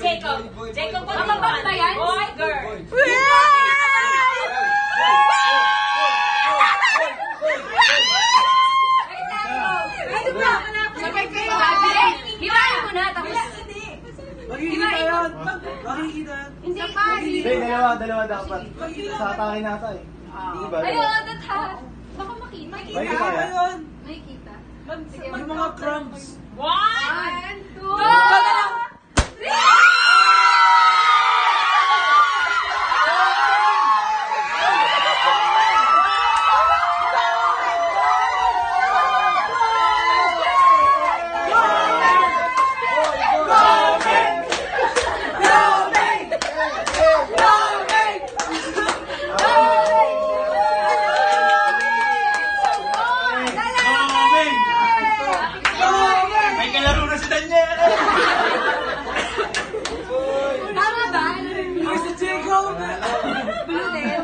Jacob. Jacob, mababag ba yan? Boy, girl. Sabay kayo. Hiwain mo na, tapos. Magkikita yan! Magkikita yan! Hindi pa. Hindi, dalawa dapat. Sa atake nata eh. Diba? Ayun, ha. Baka makita. Makikita yan. Makikita. May mga crumbs! 1, 2, 3! May kalaro na si Daniel! Tama ba? Ay, si Jacob! Blue din.